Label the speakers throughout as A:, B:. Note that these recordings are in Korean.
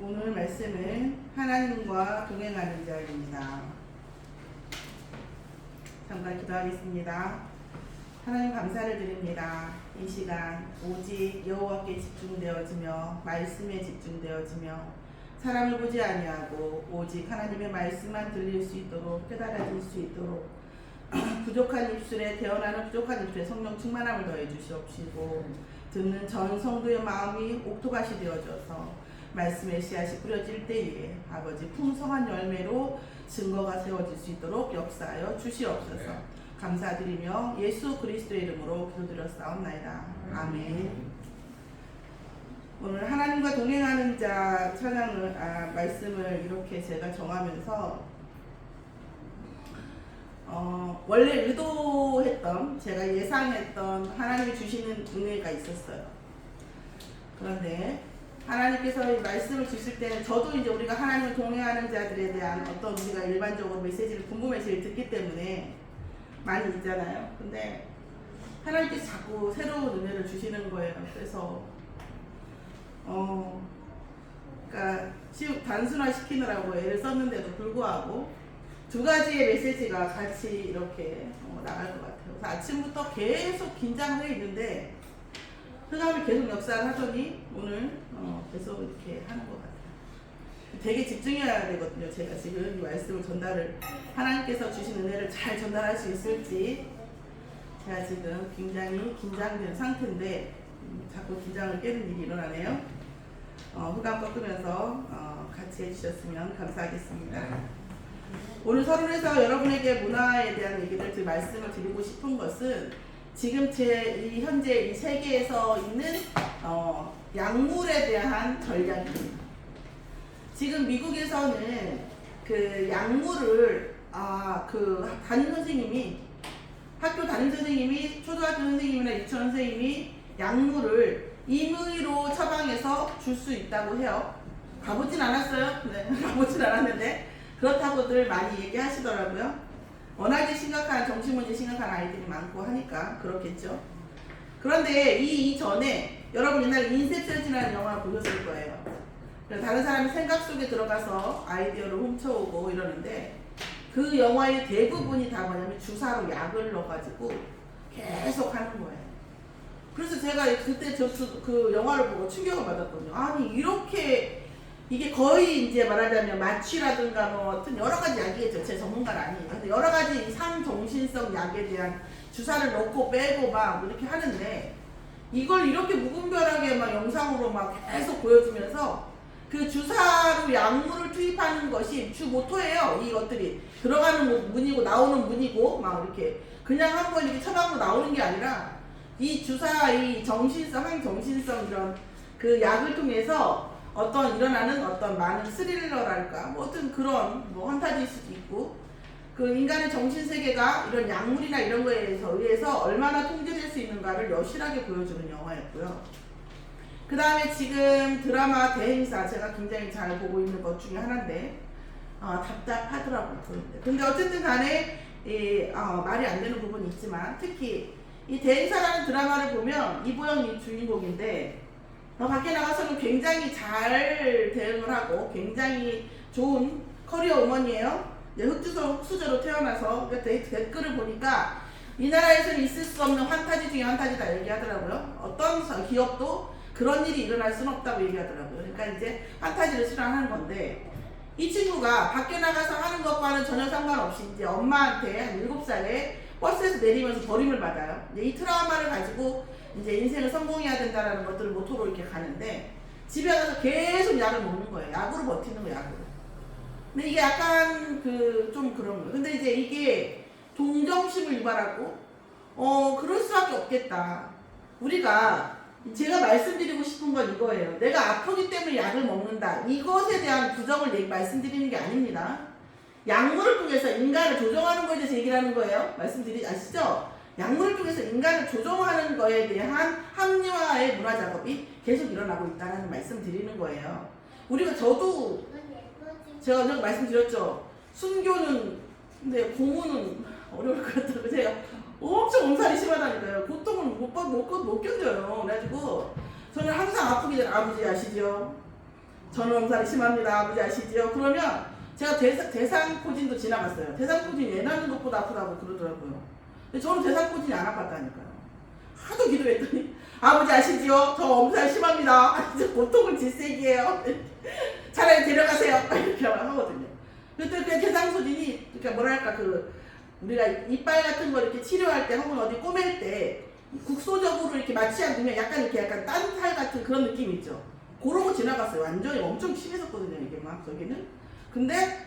A: 오늘 말씀은 하나님과 동행하는 자입니다. 잠깐 기도하겠습니다. 하나님 감사를 드립니다. 이 시간 오직 여호와께 집중되어지며 말씀에 집중되어지며 사람을 보지 아니하고 오직 하나님의 말씀만 들릴 수 있도록 깨달아질 수 있도록 부족한 입술에 태어나는 부족한 입술에 성령 충만함을 더해 주시옵시고 듣는 전 성도의 마음이 옥토밭이 되어져서 말씀의 씨앗이 뿌려질 때에 아버지 풍성한 열매로 증거가 세워질 수 있도록 역사하여 주시옵소서. 감사드리며 예수 그리스도의 이름으로 기도드렸사옵나이다. 아멘. 오늘 하나님과 동행하는 자 찬양을 말씀을 이렇게 제가 정하면서 원래 의도했던 제가 예상했던 하나님이 주시는 은혜가 있었어요. 그런데 하나님께서 이 말씀을 주실 때는 저도 이제 우리가 하나님을 동행하는 자들에 대한 어떤 우리가 일반적으로 메시지를 궁금해서 듣기 때문에 많이 있잖아요. 근데 하나님께서 자꾸 새로운 은혜를 주시는 거예요. 그래서 그러니까 단순화시키느라고 애를 썼는데도 불구하고 두 가지의 메시지가 같이 이렇게 나갈 것 같아요. 그래서 아침부터 계속 긴장해 있는데 흑암이 계속 역사를 하더니 오늘 계속 이렇게 하는 것 같아요. 되게 집중해야 되거든요. 제가 지금 이 말씀을 전달을 하나님께서 주신 은혜를 잘 전달할 수 있을지 제가 지금 굉장히 긴장된 상태인데 자꾸 긴장을 깨는 일이 일어나네요. 흑암 꺾으면서 같이 해주셨으면 감사하겠습니다. 오늘 서론에서 여러분에게 문화에 대한 얘기를 말씀을 드리고 싶은 것은 지금 이 현재 이 세계에서 있는 약물에 대한 전략입니다. 지금 미국에서는 그 약물을 담임 선생님이 학교 담임 선생님이 초등학교 선생님이나 유치원 선생님이 약물을 임의로 처방해서 줄 수 있다고 해요. 가보진 않았어요. 네, 가보진 않았는데 그렇다고들 많이 얘기하시더라고요. 워낙에 심각한 정신문제 심각한 아이들이 많고 하니까 그렇겠죠. 그런데 이전에 여러분 옛날에 인셉션이라는 영화 보셨을 거예요. 다른 사람의 생각 속에 들어가서 아이디어를 훔쳐오고 이러는데 그 영화의 대부분이 다 뭐냐면 주사로 약을 넣어가지고 계속 하는 거예요. 그래서 제가 그때 그 영화를 보고 충격을 받았거든요. 아니 이렇게 이게 거의 이제 말하자면 마취라든가 뭐 어떤 여러 가지 약이겠죠. 제 전문가는 아니에요. 근데 여러 가지 상정신성 약에 대한 주사를 넣고 빼고 막 이렇게 하는데 이걸 이렇게 무분별하게 막 영상으로 막 계속 보여주면서 그 주사로 약물을 투입하는 것이 주 모토예요. 이것들이 들어가는 문이고 나오는 문이고 막 이렇게 그냥 한번 이렇게 처방으로 나오는 게 아니라 이 주사 이 정신성 항정신성 이런 그 약을 통해서 일어나는 어떤 많은 스릴러랄까 뭐 어떤 그런 뭐 환타지일 수도 있고 그 인간의 정신세계가 이런 약물이나 이런 거에 의해서 얼마나 통제될 수 있는가를 여실하게 보여주는 영화였고요. 그 다음에 지금 드라마 대행사 제가 굉장히 잘 보고 있는 것 중에 하나인데 답답하더라고요. 근데 어쨌든 간에 말이 안 되는 부분이 있지만 특히 이 대행사라는 드라마를 보면 이보영이 주인공인데 밖에 나가서는 굉장히 잘 대응을 하고 굉장히 좋은 커리어 우먼이에요. 흑수저로 태어나서 댓글을 보니까 이 나라에서는 있을 수 없는 환타지 중에 환타지다 얘기하더라고요. 어떤 기업도 그런 일이 일어날 수는 없다고 얘기하더라고요. 그러니까 이제 환타지를 실현하는 건데 이 친구가 밖에 나가서 하는 것과는 전혀 상관없이 이제 엄마한테 한 7살에 버스에서 내리면서 버림을 받아요. 이 트라우마를 가지고 이제 인생을 성공해야 된다라는 것들을 모토로 이렇게 가는데 집에 가서 계속 약을 먹는 거예요. 약으로 버티는 거예요. 약으로. 근데 이게 약간 좀 그런 거예요. 근데 이제 이게 동정심을 유발하고 그럴 수밖에 없겠다. 우리가 제가 말씀드리고 싶은 건 이거예요. 내가 아프기 때문에 약을 먹는다. 이것에 대한 부정을 말씀드리는 게 아닙니다. 약물을 통해서 인간을 조종하는 거에 대해서 얘기를 하는 거예요. 아시죠? 약물을 통해서 인간을 조종하는 거에 대한 합리화의 문화 작업이 계속 일어나고 있다는 말씀 드리는 거예요. 제가 말씀드렸죠. 순교는 근데 고문은 어려울 것 같다고 제가 엄청 엄살이 심하다니까요. 고통을 못 견뎌요. 그래가지고 저는 항상 아프기 전에 아버지 아시죠? 저는 엄살이 심합니다. 아버지 아시지요? 그러면 제가 대상포진도 지나갔어요. 대상포진 애 낳는 것보다 아프다고 그러더라고요. 근데 저는 대상포진이 안 아팠다니까요. 하도 기도했더니 아버지 아시지요? 저 엄살 심합니다. 보통은 질색이에요. 차라리 데려가세요. 이렇게 하거든요. 그때 그 대상포진이 그러니까 뭐랄까 우리가 이빨 같은 거 이렇게 치료할 때 혹은 어디 꼬맬 때 국소적으로 이렇게 마취 않으면 약간 이렇게 약간 딴살 같은 그런 느낌 있죠. 그러고 지나갔어요. 완전히 엄청 심했었거든요. 이게 막 저기는. 근데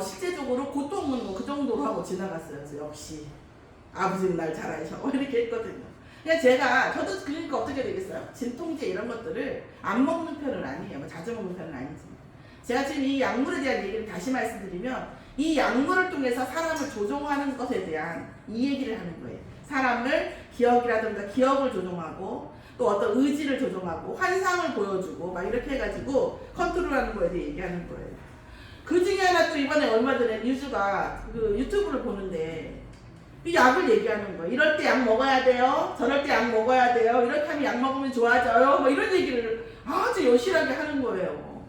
A: 실제적으로 고통은 뭐 그 정도로 하고 지나갔어요. 그래서 역시 아버지는 날 잘 아셔. 이렇게 했거든요. 그냥 저도 그러니까 어떻게 되겠어요? 진통제 이런 것들을 안 먹는 편은 아니에요. 뭐 자주 먹는 편은 아니지만. 제가 지금 이 약물에 대한 얘기를 다시 말씀드리면 이 약물을 통해서 사람을 조종하는 것에 대한 이 얘기를 하는 거예요. 사람을 기억이라든가 기억을 조종하고 또 어떤 의지를 조종하고 환상을 보여주고 막 이렇게 해가지고 컨트롤하는 거에 대해 얘기하는 거예요. 그 중에 하나 또 이번에 얼마 전에 뉴스가 그 유튜브를 보는데 이 약을 얘기하는 거예요. 이럴 때 약 먹어야 돼요. 저럴 때 약 먹어야 돼요. 이렇게 하면 약 먹으면 좋아져요. 뭐 이런 얘기를 아주 여실하게 하는 거예요.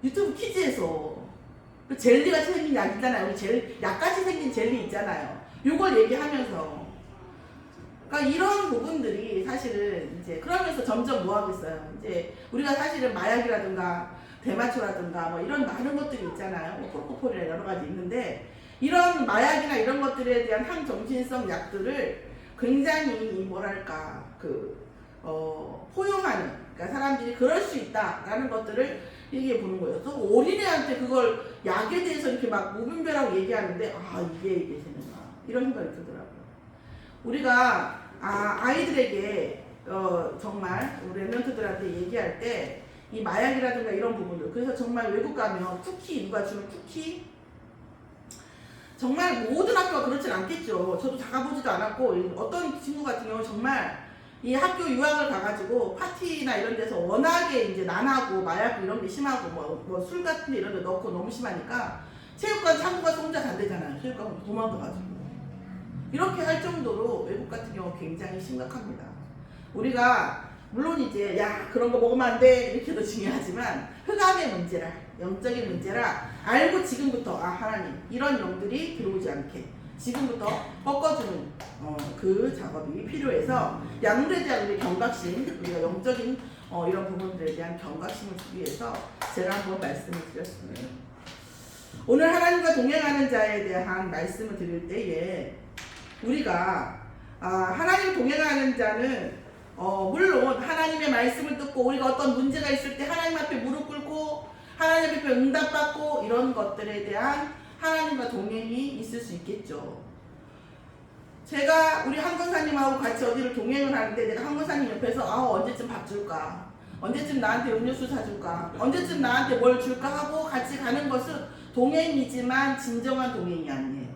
A: 유튜브 키즈에서. 젤리같이 생긴 약 있잖아요. 우리 약같이 생긴 젤리 있잖아요. 요걸 얘기하면서. 그러니까 이런 부분들이 사실은 이제 그러면서 점점 뭐 하겠어요. 이제 우리가 사실은 마약이라든가 대마초라든가 뭐 이런 많은 것들이 있잖아요. 뭐 프로포폴이나 여러 가지 있는데 이런 마약이나 이런 것들에 대한 항정신성 약들을 굉장히 뭐랄까 포용하는 그러니까 사람들이 그럴 수 있다라는 것들을 얘기해 보는 거예요. 또 어린애한테 그걸 약에 대해서 이렇게 막 무분별하고 얘기하는데 이게 되는구나 이런 생각이 들더라고요. 우리가 아이들에게 정말 우리 랩런트들한테 얘기할 때 이 마약이라든가 이런 부분들 그래서 정말 외국 가면 쿠키 누가 주는 쿠키 정말 모든 학교가 그렇진 않겠죠. 저도 다 가보지도 않았고 어떤 친구 같은 경우 정말 이 학교 유학을 가가지고 파티나 이런 데서 워낙에 이제 난하고 마약 이런 게 심하고 뭐 술 같은 데 이런 데 넣고 너무 심하니까 체육관 창구 가서 혼자 잔대잖아요. 체육관 도망가가지고 이렇게 할 정도로 외국 같은 경우 굉장히 심각합니다. 우리가 물론 이제 그런 거 먹으면 안 돼 이렇게도 중요하지만 흑암의 문제라 영적인 문제라 알고 지금부터 하나님 이런 영들이 들어오지 않게 지금부터 꺾어주는 그 작업이 필요해서 약물에 대한 우리 경각심 우리가 영적인 이런 부분들에 대한 경각심을 주기 위해서 제가 한번 말씀을 드렸습니다. 오늘 하나님과 동행하는 자에 대한 말씀을 드릴 때에 우리가 하나님 동행하는 자는 물론 하나님의 말씀을 듣고 우리가 어떤 문제가 있을 때 하나님 앞에 무릎 꿇고 하나님 앞에 응답받고 이런 것들에 대한 하나님과 동행이 있을 수 있겠죠. 제가 우리 한권사님하고 같이 어디를 동행을 하는데 내가 한권사님 옆에서 언제쯤 밥 줄까? 언제쯤 나한테 음료수 사줄까? 언제쯤 나한테 뭘 줄까 하고 같이 가는 것은 동행이지만 진정한 동행이 아니에요.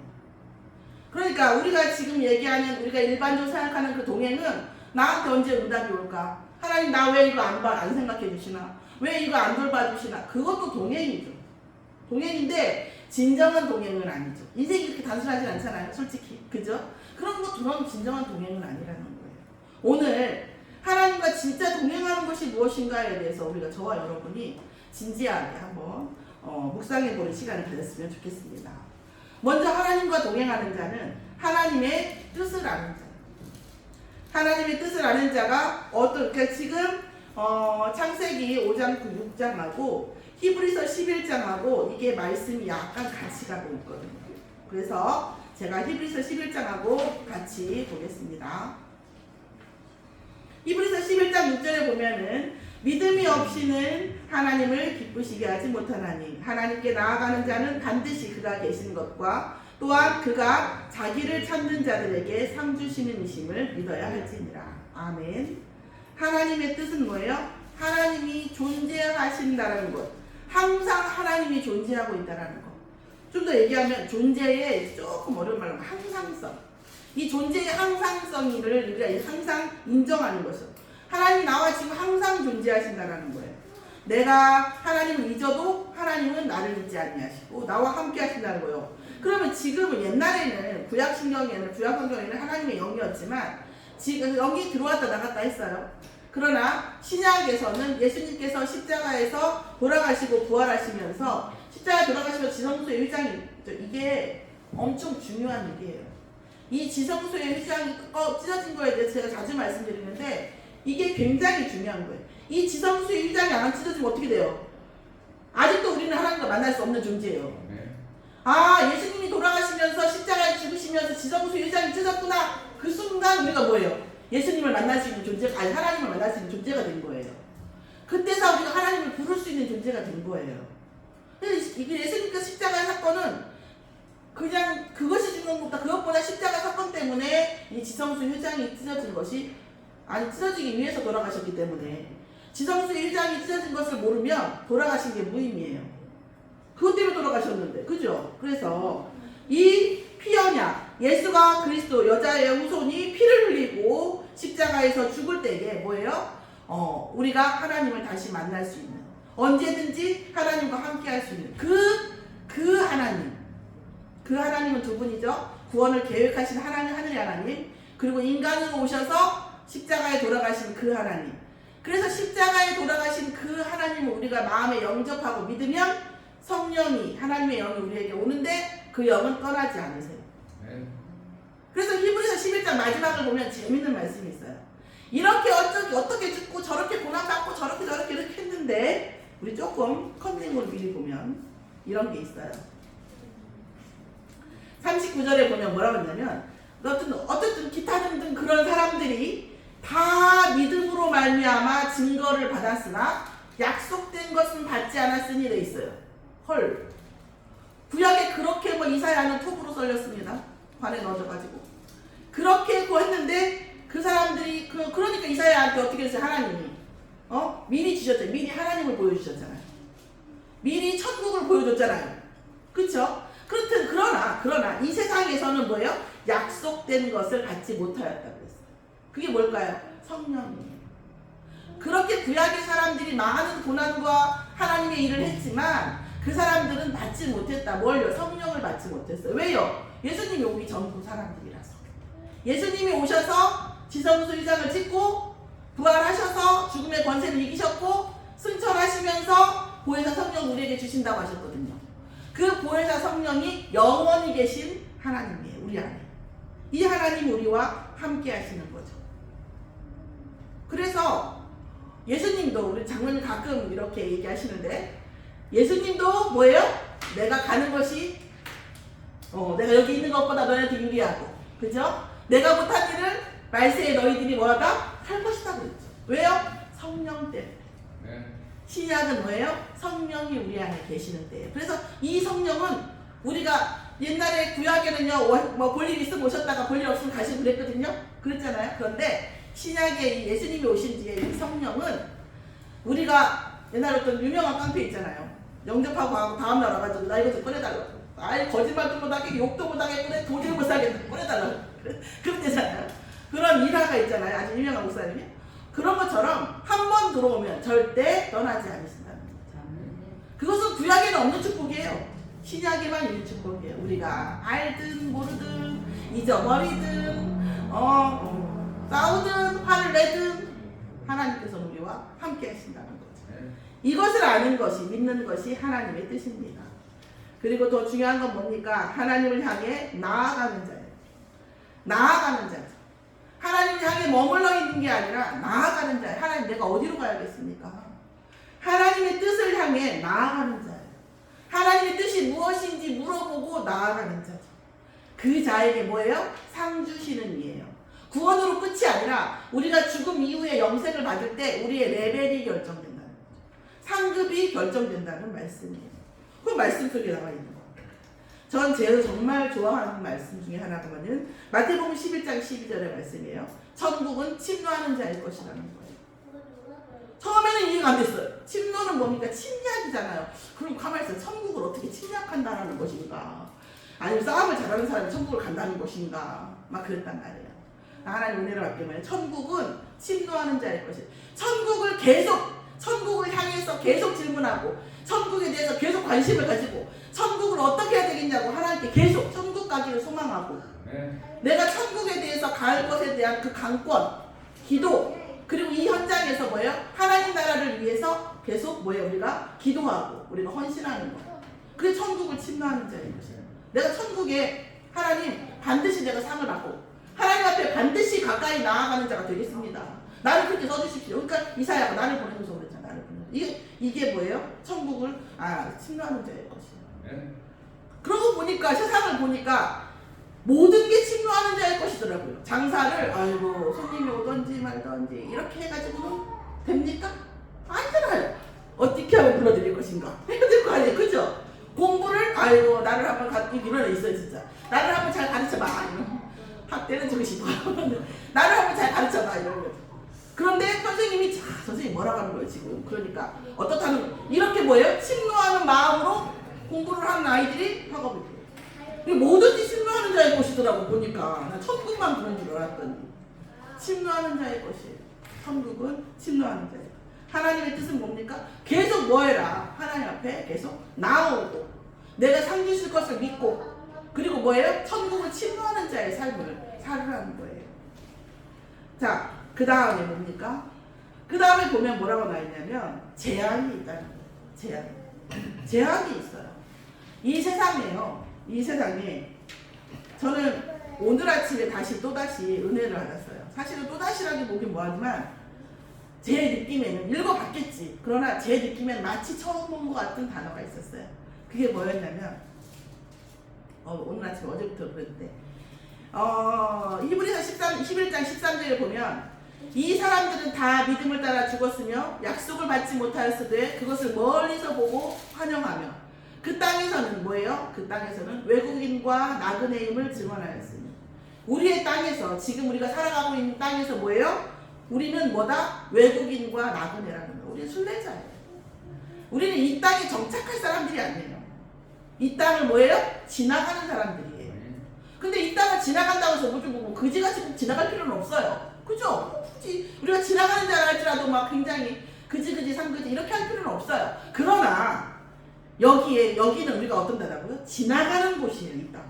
A: 그러니까 우리가 지금 얘기하는 우리가 일반적으로 생각하는 그 동행은 나한테 언제 응답이 올까? 하나님 나 왜 이거 안 생각해 주시나? 왜 이거 안 돌봐주시나? 그것도 동행이죠. 동행인데 진정한 동행은 아니죠. 인생이 그렇게 단순하진 않잖아요. 솔직히. 그죠? 그런 진정한 동행은 아니라는 거예요. 오늘 하나님과 진짜 동행하는 것이 무엇인가에 대해서 우리가 저와 여러분이 진지하게 한번 묵상해 보는 시간을 가졌으면 좋겠습니다. 먼저 하나님과 동행하는 자는 하나님의 뜻을 아는 자. 하나님의 뜻을 아는 자가 그러니까 지금 창세기 5장 6장하고 히브리서 11장하고 이게 말씀이 약간 같이 가고 있거든요. 그래서 제가 히브리서 11장하고 같이 보겠습니다. 히브리서 11장 6절에 보면은 믿음이 없이는 하나님을 기쁘시게 하지 못하나니 하나님께 나아가는 자는 반드시 그가 계신 것과 또한 그가 자기를 찾는 자들에게 상 주시는 이심을 믿어야 할지니라. 아멘. 하나님의 뜻은 뭐예요? 하나님이 존재하신다는 것. 항상 하나님이 존재하고 있다는 것. 좀 더 얘기하면 존재의 조금 어려운 말로 항상성. 이 존재의 항상성을 우리가 항상 인정하는 것이죠. 하나님 나와 지금 항상 존재하신다는 거예요. 내가 하나님을 잊어도 하나님은 나를 잊지 아니하시고 나와 함께 하신다는 거예요. 그러면 지금은 옛날에는 구약 성경에는 하나님의 영이었지만 지금 영이 들어왔다 나갔다 했어요. 그러나 신약에서는 예수님께서 십자가에서 돌아가시고 부활하시면서 십자가에 돌아가시면서 지성소의 휘장이 있죠. 이게 엄청 중요한 일이에요. 이 지성소의 휘장이 찢어진 거에 대해서 제가 자주 말씀드리는데 이게 굉장히 중요한 거예요. 이 지성소의 휘장이 안 찢어지면 어떻게 돼요? 아직도 우리는 하나님과 만날 수 없는 존재예요. 아, 예수님이 돌아가시면서 십자가에 죽으시면서 지성소의 휘장이 찢어졌구나. 그 순간 우리가 뭐예요? 예수님을 만날 수 있는 존재가, 아니 하나님을 만날 수 있는 존재가 된 거예요. 그때서 우리가 하나님을 부를 수 있는 존재가 된 거예요. 이 예수님께서 십자가의 사건은 그냥 그것이 중요한 것보다 그것보다 십자가 사건 때문에 이 지성소 휘장이 찢어진 것이 아니 찢어지기 위해서 돌아가셨기 때문에 지성소의 휘장이 찢어진 것을 모르면 돌아가신 게 무의미해요. 그것 때문에 돌아가셨는데, 그죠? 그래서 이 피언약, 예수가 그리스도 여자의 후손이 피를 흘리고 십자가에서 죽을 때에 뭐예요? 우리가 하나님을 다시 만날 수 있는, 언제든지 하나님과 함께 할 수 있는 그 하나님. 그 하나님은 두 분이죠. 구원을 계획하신 하나님, 하늘의 하나님, 그리고 인간으로 오셔서 십자가에 돌아가신 그 하나님. 그래서 십자가에 돌아가신 그 하나님을 우리가 마음에 영접하고 믿으면 성령이, 하나님의 영이 우리에게 오는데 그 영은 떠나지 않으세요. 그래서 히브리서 11장 마지막을 보면 재밌는 말씀이 있어요. 이렇게 어떻게 죽고 저렇게 고난받고 저렇게 이렇게 했는데 우리 조금 컨닝으로 미리 보면 이런 게 있어요. 39절에 보면 뭐라고 했냐면 어쨌든 기타 등등 그런 사람들이 다 믿음으로 말미암아 증거를 받았으나 약속된 것은 받지 않았으니 돼 있어요. 헐. 구약에 그렇게 이사야는 톱으로 썰렸습니다. 관에 넣어져가지고. 그렇게 했는데 그 사람들이 그러니까 이사야한테 어떻게 했어요? 하나님이 미리 주셨잖아요. 미리 하나님을 보여주셨잖아요. 미리 천국을 보여줬잖아요. 그쵸? 그러나 이 세상에서는 뭐예요? 약속된 것을 받지 못하였다고 했어요. 그게 뭘까요? 성령이에요. 그렇게 구약의 사람들이 많은 고난과 하나님의 일을 했지만 그 사람들은 받지 못했다. 뭘요? 성령을 받지 못했어요. 왜요? 예수님이 오기 전부 사람들이라서. 예수님이 오셔서 지성소 휘장을 찢고 부활하셔서 죽음의 권세를 이기셨고 승천하시면서 보혜사 성령 우리에게 주신다고 하셨거든요. 그 보혜사 성령이 영원히 계신 하나님이에요. 우리 안에. 이 하나님 우리와 함께 하시는 거죠. 그래서 예수님도 우리 장로님 가끔 이렇게 얘기하시는데 예수님도 뭐예요? 내가 가는 것이 내가 여기 있는 것보다 너희한테 유리하고, 그죠? 내가 못한 일을 말세에 너희들이 뭐하다? 할 것이다 그랬죠. 왜요? 성령 때문에. 신약은 뭐예요? 성령이 우리 안에 계시는 때예요. 그래서 이 성령은 우리가 옛날에 구약에는요 볼일 있으면 오셨다가 볼일 없으면 가시고 그랬거든요. 그랬잖아요. 그런데 신약에 예수님이 오신 뒤에 이 성령은 우리가 옛날에 어떤 유명한 깡패 있잖아요. 영접하고 하고 다음날 와가지고 나 이거 좀 꺼내달라고. 아이 거짓말도 못하게 욕도 못하게 꺼내 도저히 못하게 꺼내달라고. 그랬잖아요. 그런 일화가 있잖아요. 아주 유명한 목사님이. 그런 것처럼 한 번 들어오면 절대 떠나지 않으신다는 거죠. 그것은 구약에는 없는 축복이에요. 신약에만 있는 축복이에요. 우리가 알든 모르든 잊어버리든 싸우든 화를 내든 하나님께서 우리와 함께 하신다는 거죠. 이것을 아는 것이, 믿는 것이 하나님의 뜻입니다. 그리고 더 중요한 건 뭡니까? 하나님을 향해 나아가는 자예요. 나아가는 자죠. 하나님을 향해 머물러 있는 게 아니라 나아가는 자예요. 하나님 내가 어디로 가야겠습니까? 하나님의 뜻을 향해 나아가는 자예요. 하나님의 뜻이 무엇인지 물어보고 나아가는 자죠. 그 자에게 뭐예요? 상 주시는 이에요. 구원으로 끝이 아니라 우리가 죽음 이후에 영생을 받을 때 우리의 레벨이 결정된다는 거죠. 상급이 결정된다는 말씀이에요. 그 말씀 속에 나와 있는 거. 전 제가 정말 좋아하는 말씀 중에 하나가는 마태복음 11장 12절의 말씀이에요. 천국은 침노하는 자일 것이라는 거예요. 처음에는 이해가 안 됐어요. 침노는 뭡니까? 침략이잖아요. 그럼 가만히 있어요. 천국을 어떻게 침략한다는 것인가? 아니면 싸움을 잘하는 사람이 천국을 간다는 것인가? 막 그랬단 말이에요. 하나님 은혜를 받게 되면 천국은 침노하는 자일 것이에요. 천국을 향해서 계속 질문하고 천국에 대해서 계속 관심을 가지고 천국을 어떻게 해야 되겠냐고 하나님께 계속 천국 가기를 소망하고 내가 천국에 대해서 갈 것에 대한 그 강권, 기도, 그리고 이 현장에서 뭐예요? 하나님 나라를 위해서 계속 뭐예요? 우리가 기도하고 우리가 헌신하는 거예요. 그게 천국을 침노하는 자인 것이에요. 내가 천국에 하나님 반드시 내가 상을 받고 하나님 앞에 반드시 가까이 나아가는 자가 되겠습니다. 나를 그렇게 써주십시오. 그러니까 이사야가 나를 보내줘서 그랬잖아. 나를 보내줘서. 이게 뭐예요? 천국을 침노하는 자의 것이에요. 네. 그러고 보니까 세상을 보니까 모든 게 침노하는 자의 것이더라고요. 장사를 아이고 손님이 오던지 말던지 이렇게 해가지고는 됩니까? 안 되나요? 어떻게 하면 불러드릴 것인가? 해야 될 거 아니에요. 그죠? 공부를 아이고 나를 한번 이런 애 있어요 진짜. 나를 한번 잘 가르쳐봐. 학대는 주고 싶어. 나를 한번 잘 가르쳐봐 이런 거죠. 그런데 선생님이 선생님 뭐라고 하는 거예요 지금. 그러니까 어떻다는 이렇게 뭐예요? 침노하는 마음으로 공부를 하는 아이들이 학업이 돼요. 뭐든지 침노하는 자의 것이더라고 보니까. 나 천국만 그런 줄 알았더니 침노하는 자의 것이에요. 천국은 침노하는 자의 것. 하나님의 뜻은 뭡니까? 계속 뭐 해라? 하나님 앞에 계속 나오고 내가 상 주실 것을 믿고 그리고 뭐예요? 천국을 침노하는 자의 삶을 살으라는 거예요. 자, 그 다음에 뭡니까? 그 다음에 보면 뭐라고 나있냐면 재앙이 있다는 거예요. 재앙이 있어요. 이 세상에요. 이 세상에 저는 오늘 아침에 또다시 은혜를 받았어요. 사실은 또다시라기 보긴 뭐하지만 제 느낌에는 읽어봤겠지. 그러나 제 느낌엔 마치 처음 본 것 같은 단어가 있었어요. 그게 뭐였냐면 오늘 아침 어제부터 그랬는데 히브리서 11장 13절에 보면 이 사람들은 다 믿음을 따라 죽었으며 약속을 받지 못하였으되 그것을 멀리서 보고 환영하며 그 땅에서는 뭐예요? 그 땅에서는 외국인과 나그네임을 증언하였으니 우리의 땅에서 지금 우리가 살아가고 있는 땅에서 뭐예요? 우리는 뭐다? 외국인과 나그네라는 거예요. 우리는 순례자예요. 우리는 이 땅에 정착할 사람들이 아니에요. 이 땅을 뭐예요? 지나가는 사람들이에요. 근데 이 땅을 지나간다고 해서 뭐 그지같이 꼭 지나갈 필요는 없어요. 그죠? 굳이 우리가 지나가는 줄 알지라도 막 굉장히 그지 상그지 이렇게 할 필요는 없어요. 그러나 여기는 우리가 어떤 데라고요? 지나가는 곳이에요. 이 땅.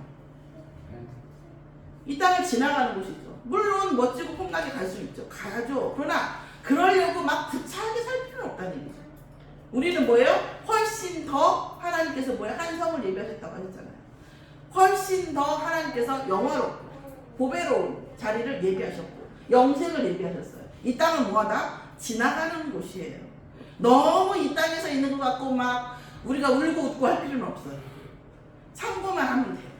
A: 이 땅을 지나가는 곳이죠. 물론 멋지고 폼나게 갈 수 있죠. 가죠. 그러나 그러려고 막 부차하게 살 필요는 없다는 얘기죠. 우리는 뭐예요? 훨씬 더 하나님께서 뭐예요? 한성을 예비하셨다고 하셨잖아요. 훨씬 더 하나님께서 영화롭고 보배로운 자리를 예비하셨고 영생을 예비하셨어요. 이 땅은 뭐하다? 지나가는 곳이에요. 너무 이 땅에서 있는 것 같고 막 우리가 울고 웃고 할 필요는 없어요. 참고만 하면 돼요.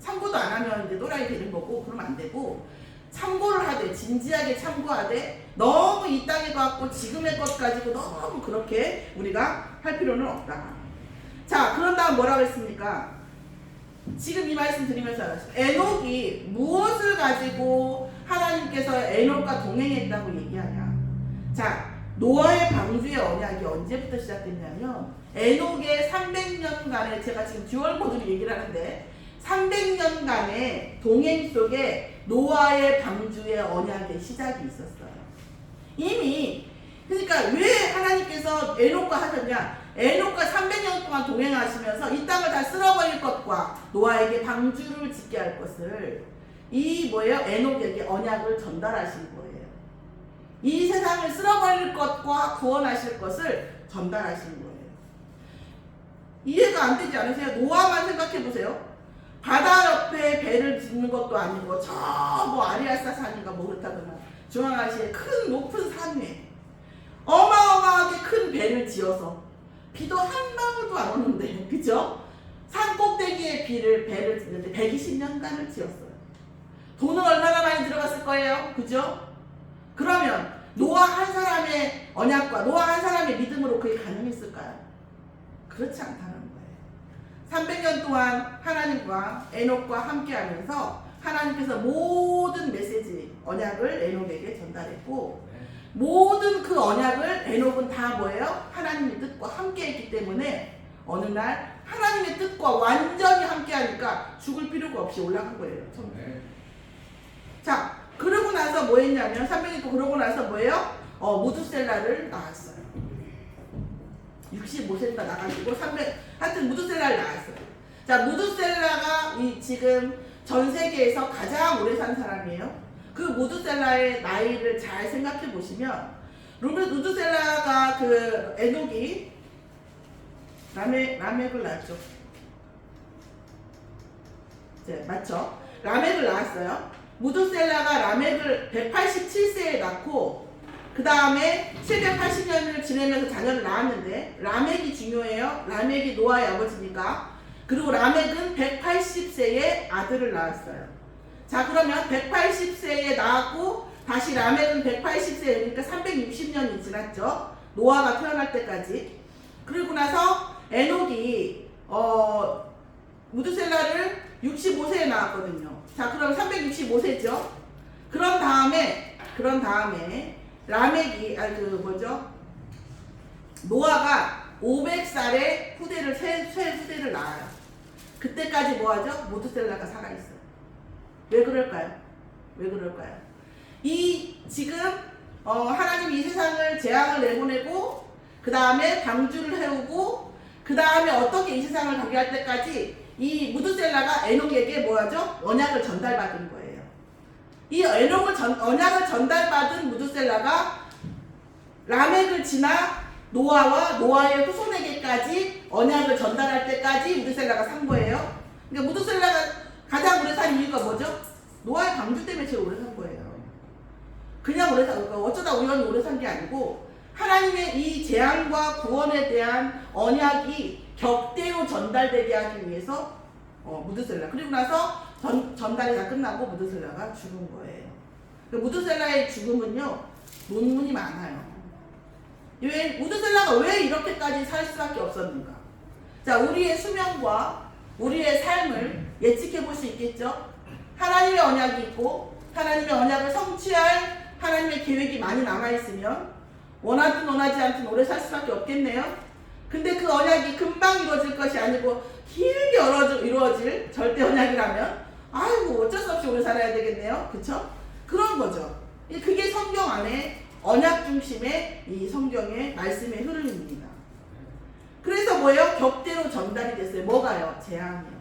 A: 참고도 안 하면 이제 또라이 되는 거고 그러면 안 되고 참고를 하되 진지하게 참고하되 너무 이 땅에 갖고 지금의 것 가지고 너무 그렇게 우리가 할 필요는 없다. 자, 그런 다음 뭐라고 했습니까? 지금 이 말씀 드리면서 알았어요. 에녹이 무엇을 가지고 하나님께서 에녹과 동행했다고 얘기하냐. 자, 노아의 방주의 언약이 언제부터 시작됐냐면 에녹의 300년간의 제가 지금 듀얼 모드로 얘기를 하는데 300년간의 동행 속에 노아의 방주의 언약의 시작이 있었어요. 이미 그러니까 왜 하나님께서 에녹과 하셨냐? 에녹과 300년 동안 동행하시면서 이 땅을 다 쓸어버릴 것과 노아에게 방주를 짓게 할 것을 이 뭐예요? 에녹에게 언약을 전달하신 거예요. 이 세상을 쓸어버릴 것과 구원하실 것을 전달하신 거예요. 이해가 안 되지 않으세요? 노아만 생각해 보세요. 바다 옆에 배를 짓는 것도 아니고 저 뭐 아리아사 산인가 뭐 그렇다거나 중앙아시아의 큰 높은 산 위에 어마어마하게 큰 배를 지어서 비도 한 방울도 안 오는데 그죠? 산 꼭대기에 배를 짓는데 120년간을 지었어요. 돈은 얼마나 많이 들어갔을 거예요? 그죠? 그러면 노아 한 사람의 언약과 노아 한 사람의 믿음으로 그게 가능했을까요? 그렇지 않다는 거예요. 300년 동안 하나님과 에녹과 함께하면서 하나님께서 모든 메시지, 언약을 에녹에게 전달했고 모든 그 언약을 에녹은 다 뭐예요? 하나님의 뜻과 함께했기 때문에 어느 날 하나님의 뜻과 완전히 함께하니까 죽을 필요가 없이 올라간 거예요. 자, 그러고 나서 뭐 했냐면 300년 동안 그러고 나서 뭐예요? 무드셀라를 낳았어요. 65세가 나가지고 하여튼 무드셀라를 낳았어요. 자, 무드셀라가 지금 전 세계에서 가장 오래 산 사람이에요. 그 무드셀라의 나이를 잘 생각해 보시면 무드셀라가 그 에녹이 라멕을 낳았죠. 네, 맞죠? 라멕을 낳았어요. 무드셀라가 라멕을 187세에 낳고 그 다음에 780년을 지내면서 자녀를 낳았는데 라멕이 중요해요. 라멕이 노아의 아버지니까. 그리고 라멕은 180세에 아들을 낳았어요. 자, 그러면 180세에 낳았고 다시 라멕은 180세니까 360년이 지났죠. 노아가 태어날 때까지. 그리고 나서 에녹이 무드셀라를 65세에 낳았거든요. 자, 그럼 365세죠. 그런 다음에 라멕이 노아가 500살에 새 후대를 낳아요. 그때까지 뭐하죠? 무드셀라가 살아있어요. 왜 그럴까요? 지금 하나님이 이 세상을 재앙을 내보내고 그 다음에 방주를 해오고 그 다음에 어떻게 이 세상을 가게 할 때까지 이 무드셀라가 에녹에게 뭐하죠? 언약을 전달받은 거예요. 이 언약을 전달받은 무드셀라가 라멕을 지나 노아와 노아의 후손에게까지 언약을 전달할 때까지 무드셀라가 산 거예요. 그러니까 무드셀라가 가장 오래 산 이유가 뭐죠? 노아의 방주 때문에 제일 오래 산 거예요. 그냥 어쩌다 우연히 오래 산 게 아니고 하나님의 이 재앙과 구원에 대한 언약이 격대로 전달되게 하기 위해서 무드셀라. 그리고 나서 전달이 다 끝나고 무드셀라가 죽은 거예요. 무드셀라의 죽음은요 논문이 많아요. 무드셀라가 왜 이렇게까지 살 수밖에 없었는가? 자, 우리의 수명과 우리의 삶을 예측해 볼 수 있겠죠? 하나님의 언약이 있고 하나님의 언약을 성취할 하나님의 계획이 많이 남아있으면 원하든 원하지 않든 오래 살 수밖에 없겠네요. 근데 그 언약이 금방 이루어질 것이 아니고 길게 이루어질 절대 언약이라면 아이고 어쩔 수 없이 오래 살아야 되겠네요. 그쵸? 그런 거죠. 그게 성경 안에 언약 중심의 이 성경의 말씀의 흐름입니다. 그래서 뭐예요? 격대로 전달이 됐어요. 뭐가요? 재앙이요.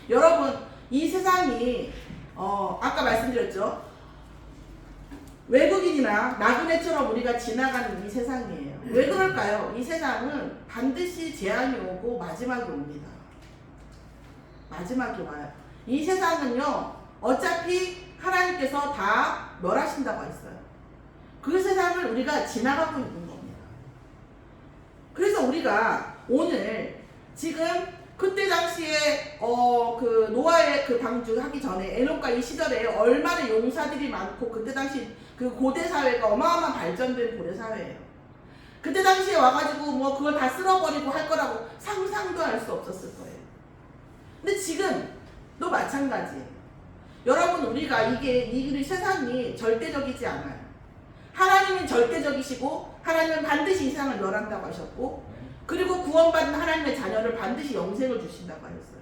A: 여러분, 이 세상이 아까 말씀드렸죠. 외국인이나 나그네처럼 우리가 지나가는 이 세상이에요. 왜 그럴까요? 이 세상은 반드시 재앙이 오고 마지막이 옵니다. 마지막이 와요. 이 세상은요, 어차피 하나님께서 다 멸하신다고 했어요. 그 세상을 우리가 지나가고 있는 겁니다. 그래서 우리가 오늘 지금 그때 당시에 그 노아의 그 방주 하기 전에 에녹과 이 시절에 얼마나 용사들이 많고 그때 당시 그 고대 사회가 어마어마한 발전된 고대 사회예요. 그때 당시에 와가지고 뭐 그걸 다 쓸어버리고 할 거라고 상상도 할 수 없었을 거예요. 근데 지금도 마찬가지예요. 여러분, 우리가 이 세상이 절대적이지 않아요. 하나님은 절대적이시고 하나님은 반드시 이 세상을 멸한다고 하셨고 그리고 구원받은 하나님의 자녀를 반드시 영생을 주신다고 하셨어요.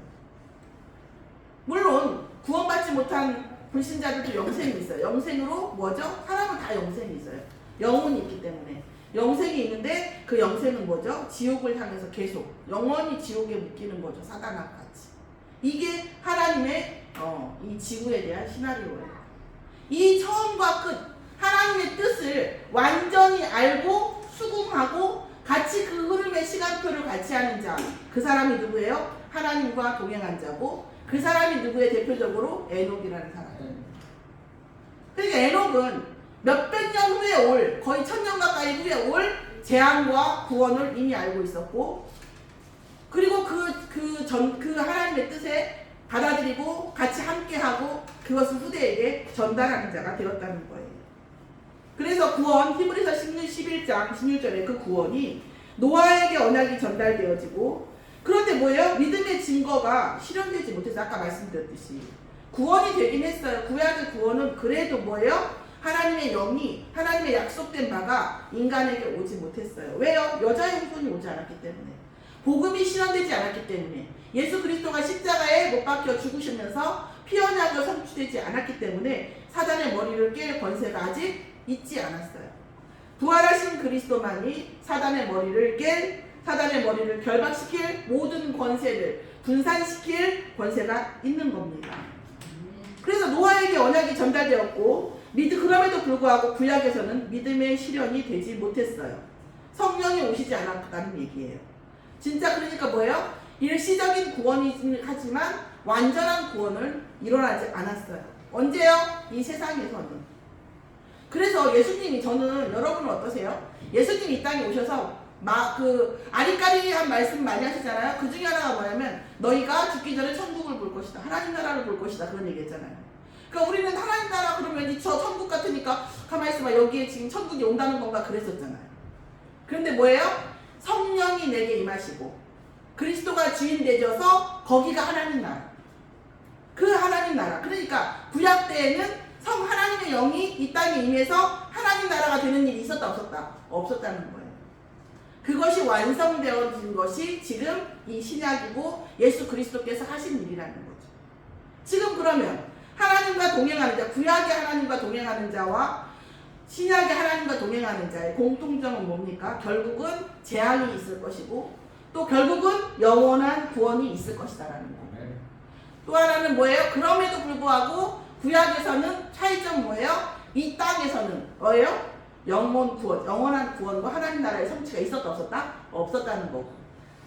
A: 물론 구원받지 못한 불신자들도 영생이 있어요. 영생으로 뭐죠? 사람은 다 영생이 있어요. 영혼이 있기 때문에. 영생이 있는데 그 영생은 뭐죠? 지옥을 향해서 계속 영원히 지옥에 묶이는 거죠. 사단과 같이. 이게 하나님의 이 지구에 대한 시나리오예요. 이 처음과 끝, 하나님의 뜻을 완전히 알고 수긍하고 같이 그 흐름의 시간표를 같이 하는 자, 그 사람이 누구예요? 하나님과 동행한 자고 그 사람이 누구의 대표적으로 에녹이라는 사람이에요. 그러니까 에녹은 몇백 년 후에 거의 1000년 가까이 후에 올 재앙과 구원을 이미 알고 있었고 그리고 그 하나님의 뜻에 받아들이고 같이 함께하고 그것을 후대에게 전달하는 자가 되었다는 거예요. 그래서 구원, 히브리서 11장 16절에 그 구원이 노아에게 언약이 전달되어지고 그런데 뭐예요? 믿음의 증거가 실현되지 못해서 아까 말씀드렸듯이 구원이 되긴 했어요. 구해야 될 구원은 그래도 뭐예요? 하나님의 영이 하나님의 약속된 바가 인간에게 오지 못했어요. 왜요? 여자의 후손이 오지 않았기 때문에 복음이 실현되지 않았기 때문에 예수 그리스도가 십자가에 못 박혀 죽으시면서 피언약을 성취되지 않았기 때문에 사단의 머리를 깰 권세가 아직 있지 않았어요. 부활하신 그리스도만이 사단의 머리를 결박시킬 모든 권세를 분산시킬 권세가 있는 겁니다. 그래서 노아에게 언약이 전달되었고 그럼에도 불구하고 구약에서는 믿음의 실현이 되지 못했어요. 성령이 오시지 않았다는 얘기예요. 진짜 그러니까 뭐예요? 일시적인 구원이긴 하지만 완전한 구원을 일어나지 않았어요. 언제요? 이 세상에서는. 그래서 예수님이, 저는 여러분은 어떠세요? 예수님이 이 땅에 오셔서 아리까리한 말씀 많이 하시잖아요. 그 중에 하나가 뭐냐면 너희가 죽기 전에 천국을 볼 것이다. 하나님 나라를 볼 것이다. 그런 얘기 했잖아요. 그러니까 우리는 하나님 나라 그러면 저 천국 같으니까 가만히 있어봐. 여기에 지금 천국이 온다는 건가 그랬었잖아요. 그런데 뭐예요? 성령이 내게 임하시고 그리스도가 주인 되셔서 거기가 하나님 나라. 그 하나님 나라. 그러니까 구약 때에는 하나님의 영이 이 땅에 임해서 하나님 나라가 되는 일이 있었다 없었다? 없었다는 거예요. 그것이 완성되어진 것이 지금 이 신약이고 예수 그리스도께서 하신 일이라는 거죠. 지금 그러면 하나님과 동행하는 자, 구약의 하나님과 동행하는 자와 신약의 하나님과 동행하는 자의 공통점은 뭡니까? 결국은 재앙이 있을 것이고 또 결국은 영원한 구원이 있을 것이다라는 거. 또 하나는 뭐예요? 그럼에도 불구하고 구약에서는 차이점 뭐예요? 이 땅에서는 뭐예요? 영원한 구원과 하나님 나라의 성취가 있었다 없었다? 없었다는 거고.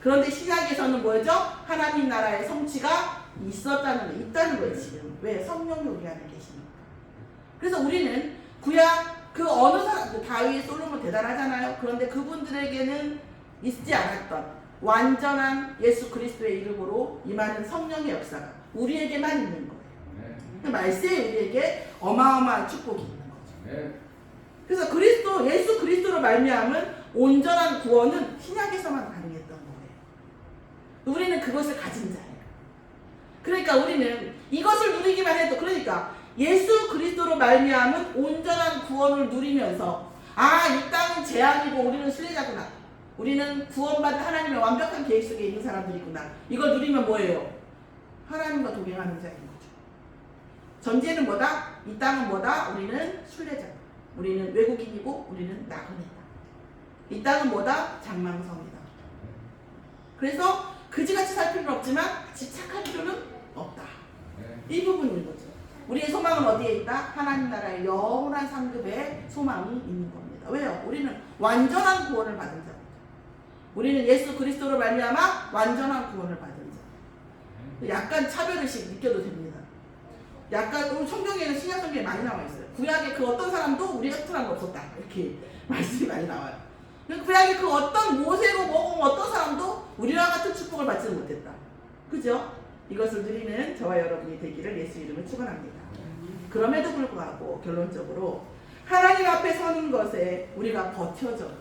A: 그런데 신약에서는 뭐죠? 하나님 나라의 성취가 있다는 거예요 지금. 왜? 성령이 우리 안에 계시니까. 그래서 우리는 구약 그 어느 사람, 다윗, 솔로몬 대단하잖아요. 그런데 그분들에게는 있지 않았던 완전한 예수 그리스도의 이름으로 임하는 성령의 역사가 우리에게만 있는 거예요. 그 말씀에 우리에게 어마어마한 축복이 있는 거죠. 그래서 예수 그리스도로 말미암은 온전한 구원은 신약에서만 가능했던 거예요. 우리는 그것을 가진 자예요. 그러니까 우리는 이것을 누리기만 해도, 그러니까 예수 그리스도로 말미암은 온전한 구원을 누리면서 이 땅은 재앙이고 우리는 순례자구나. 우리는 구원받은 하나님의 완벽한 계획 속에 있는 사람들이구나. 이걸 누리면 뭐예요? 하나님과 동행하는 자인 거죠. 전제는 뭐다? 이 땅은 뭐다? 우리는 순례자다. 우리는 외국인이고 우리는 나그네다. 이 땅은 뭐다? 장망성이다. 그래서 그지같이 살 필요는 없지만 집착할 필요는 없다. 이 부분인 거죠. 우리의 소망은 어디에 있다? 하나님 나라의 영원한 상급에 소망이 있는 겁니다. 왜요? 우리는 완전한 구원을 받은 자입니다. 우리는 예수 그리스도로 말미암아 완전한 구원을 받은 자. 약간 차별의식 느껴도 됩니다. 약간 성경에는 신약 성경에 많이 나와 있어요. 구약에 그 어떤 사람도 우리 같은 사람은 없었다. 이렇게 말씀이 많이 나와요. 구약에 그 어떤 모세로 먹은 어떤 사람도 우리와 같은 축복을 받지 못했다. 그죠? 이것을 누리는 저와 여러분이 되기를 예수 이름을 축원합니다. 그럼에도 불구하고 결론적으로 하나님 앞에 서는 것에 우리가 버텨져요.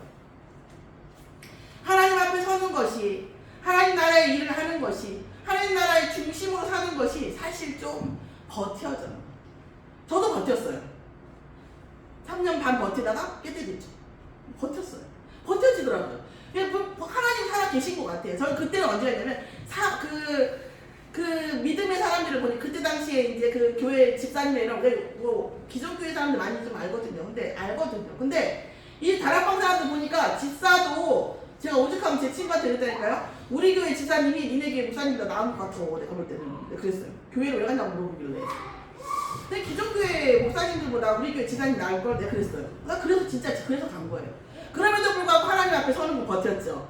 A: 하나님 앞에 서는 것이, 하나님 나라의 일을 하는 것이, 하나님 나라의 중심으로 사는 것이 사실 좀 버텨져요. 저도 버텼어요. 3년 반 버티다가 깨뜨렸죠. 버텼어요. 버텨지더라고요. 하나님 살아 계신 것 같아요. 저는 그때는 언제였냐면 그 믿음의 사람들을 보니 그때 당시에 이제 그 교회 집사님이랑 뭐 기존 교회 사람들 많이 좀 알거든요. 근데 이 다락방 사람들 보니까 집사도 제가 오죽하면 제 친구한테 그랬다니까요. 우리 교회 집사님이 니네 교회 목사님보다 나은 것 같아. 내가 볼 때는 그랬어요. 교회로 왜 간다고 물어보길래. 근데 기존 교회 목사님들보다 우리 교회 집사님이 나을 걸 내가 그랬어요. 그래서 진짜 그래서 간 거예요. 그럼에도 불구하고 하나님 앞에 서는 거 버텼죠.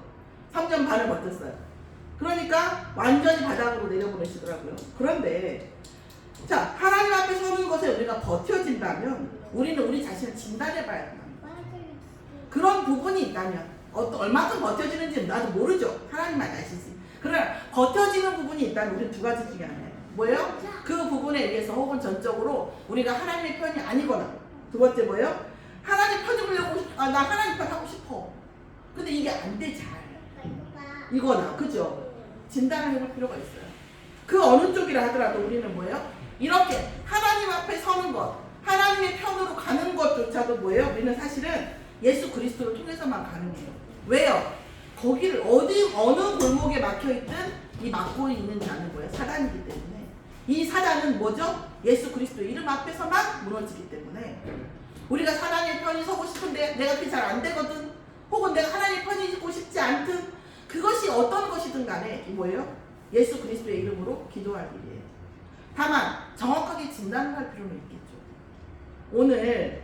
A: 3년 반을 버텼어요. 그러니까 완전히 바닥으로 내려보내시더라고요. 그런데 자, 하나님 앞에 서는 것에 우리가 버텨진다면 우리는 우리 자신을 진단해봐야 합니다. 그런 부분이 있다면 얼마큼 버텨지는지 나도 모르죠. 하나님만 아시지. 그러나 버텨지는 부분이 있다면 우리는 두 가지 중에 하나예요. 뭐예요? 그 부분에 의해서 혹은 전적으로 우리가 하나님의 편이 아니거나, 두 번째 뭐예요? 하나님 편을 보려고 나 하나님 편 하고 싶어. 근데 이게 안 돼 잘. 이거나, 그죠? 진단을 해볼 필요가 있어요. 그 어느 쪽이라 하더라도 우리는 뭐예요? 이렇게 하나님 앞에 서는 것, 하나님의 편으로 가는 것조차도 뭐예요? 우리는 사실은 예수 그리스도를 통해서만 가능해요. 왜요? 거기를 어느 골목에 막혀있든 이 막고 있는 자는 뭐예요? 사단이기 때문에. 이 사단은 뭐죠? 예수 그리스도 이름 앞에서만 무너지기 때문에 우리가 하나님의 편이 서고 싶은데 내가 그게 잘 안 되거든, 혹은 내가 하나님의 편이 서고 싶지 않든, 그것이 어떤 것이든 간에 뭐예요? 예수 그리스도의 이름으로 기도할 일이에요. 다만 정확하게 진단을 할 필요는 있겠죠. 오늘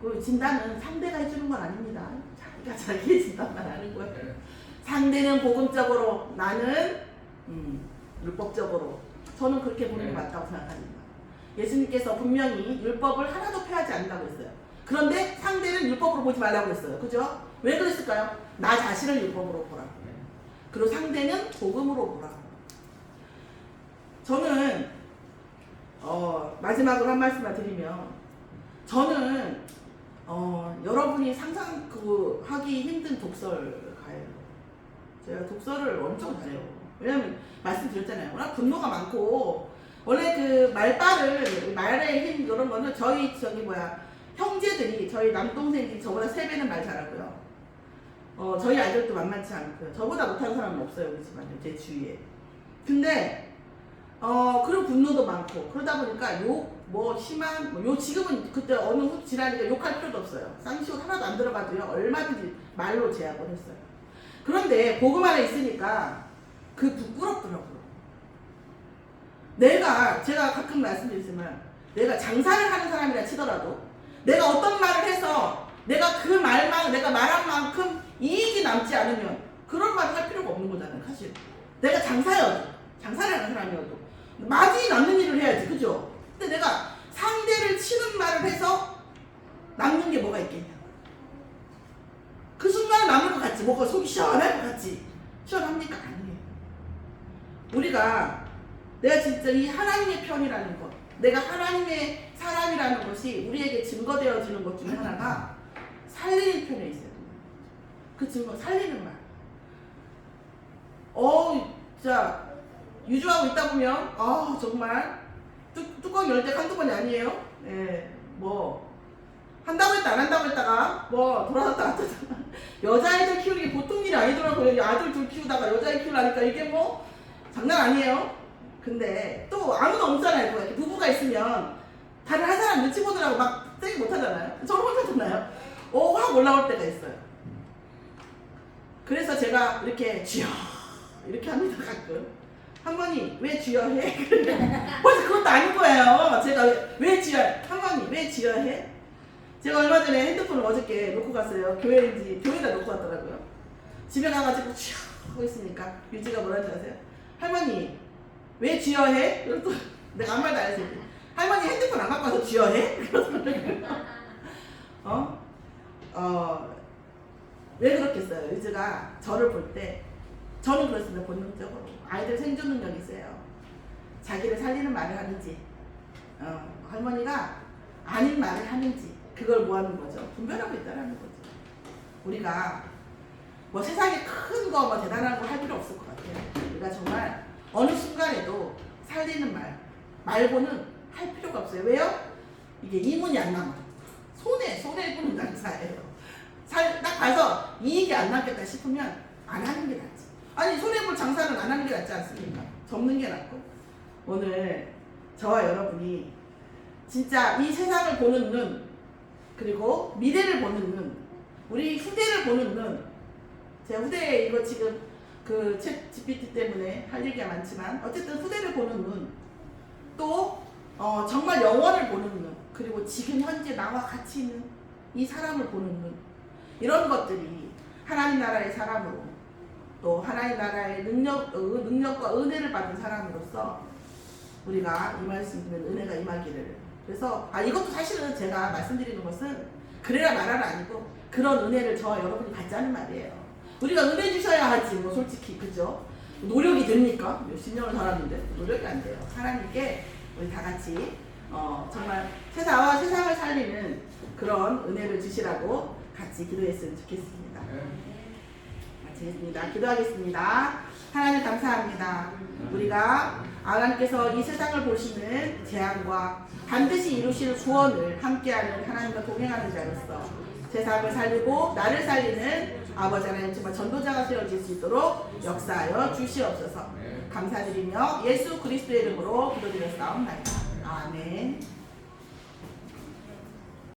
A: 그 진단은 상대가 해주는 건 아닙니다. 자기가 자기의 진단만 하는 거예요. 상대는 복음적으로, 나는 율법적으로. 저는 그렇게 보는 게 맞다고 생각합니다. 예수님께서 분명히 율법을 하나도 폐하지 않는다고 했어요. 그런데 상대는 율법으로 보지 말라고 했어요. 그죠? 왜 그랬을까요? 나 자신을 율법으로 보라고. 그리고 상대는 복음으로 보라고. 저는 마지막으로 한 말씀만 드리면, 저는 여러분이 하기 힘든 독설가예요. 제가 독설을 엄청 잘해요. 왜냐면 말씀드렸잖아요. 워낙 분노가 많고, 원래 그 말의 힘 이런 거는 형제들이, 저희 남동생들이 저보다 3배는 말 잘하고요. 저희 아들도 만만치 않고요. 저보다 못하는 사람은 없어요, 우리 집안에, 제 주위에. 근데 그리고 분노도 많고, 그러다 보니까 지금은 그때 어느 지랄이가 욕할 필요도 없어요. 쌍시옷 하나도 안 들어가도요, 얼마든지 말로 제압을 했어요. 그런데 복음 안에 있으니까 부끄럽더라고요. 제가 가끔 말씀드리지만, 내가 장사를 하는 사람이라 치더라도, 내가 어떤 말을 해서, 내가 말한 만큼 이익이 남지 않으면, 그런 말을 할 필요가 없는 거잖아요, 사실. 내가 장사를 하는 사람이어도. 마진이 남는 일을 해야지, 그죠? 근데 내가 상대를 치는 말을 해서 남는 게 뭐가 있겠냐. 그 순간 남을 것 같지, 뭐가 속이 시원할 것 같지. 시원합니까? 아니에요. 내가 진짜 이 하나님의 편이라는 것, 내가 하나님의 사람이라는 것이 우리에게 증거되어지는 것 중에 하나가 살리는 편에 있어야 됩니다. 그 증거, 살리는 말. 진짜 유주하고 있다 보면 정말 뚜껑 열 때 한두 번이 아니에요. 네, 한다고 했다 안 한다고 했다가 돌아섰다 갔다 여자애들 키우는 게 보통 일이 아니더라고요. 아들 둘 키우다가 여자애 키우라니까 이게 장난 아니에요. 근데 또 아무도 없잖아요. 이렇게 부부가 있으면 다른 한 사람 눈치 보느라고 막 세게 못하잖아요. 저는 혼자잖아요. 확 올라올 때가 있어요. 그래서 제가 이렇게 주여 이렇게 합니다. 가끔 할머니 왜 주여 해? 벌써 그것도 아닌 거예요. 제가 왜 주여 해? 제가 얼마 전에 핸드폰을 어저께 놓고 갔어요. 교회에다 놓고 갔더라고요. 집에 가가지고 주여 하고 있으니까 유지가 뭐라는지 아세요? 할머니 왜 주여 해? 그래서 내가 아무 말도 안 했어요. 할머니 핸드폰 안 갖고 와서 주여 해? 왜 그렇겠어요? 유지가 저를 볼 때, 저는 그렇습니다. 본능적으로 아이들 생존 능력이 있어요. 자기를 살리는 말을 하는지, 할머니가 아닌 말을 하는지, 그걸 뭐 하는 거죠? 분별하고 있다는 거죠. 우리가 세상에 큰 거 대단한 거 할 필요 없을 것 같아요. 우리가 정말 어느 순간에도 살리는 말 말고는 할 필요가 없어요. 왜요? 이게 이문이 안 남아요. 손해보는 장사예요. 딱 봐서 이익이 안 남겠다 싶으면 안 하는 게 낫지. 아니 손해볼 장사는 안 하는 게 낫지 않습니까? 접는 게 낫고. 오늘 저와 여러분이 진짜 이 세상을 보는 눈, 그리고 미래를 보는 눈, 우리 후대를 보는 눈. 제가 후대 이거 지금 그 챗 GPT 때문에 할 얘기가 많지만 어쨌든 후대를 보는 눈, 또 정말 영원을 보는 눈, 그리고 지금 현재 나와 같이 있는 이 사람을 보는 눈, 이런 것들이 하나님 나라의 사람으로, 또 하나님 나라의 능력과 은혜를 받은 사람으로서 우리가 임할 수 있는 은혜가 임하기를. 그래서 이것도 사실은 제가 말씀드리는 것은 그래라 말하라 아니고 그런 은혜를 저와 여러분이 받자는 말이에요. 우리가 은혜 주셔야 하지 솔직히, 그죠? 노력이 됩니까? 몇십 년을 살았는데 노력이 안 돼요. 하나님께 우리 다 같이 정말 세상을 살리는 그런 은혜를 주시라고 같이 기도했으면 좋겠습니다. 마치겠습니다. 기도하겠습니다. 하나님 감사합니다. 우리가 하나님께서 이 세상을 보시는 재앙과 반드시 이루실 구원을 함께하는 하나님과 동행하는 자로서 세상을 살리고 나를 살리는 아버지 하나님 정말 전도자가 되어질 수 있도록 역사하여 주시옵소서. 감사드리며 예수 그리스도의 이름으로 기도드렸사옵나이다. 아멘.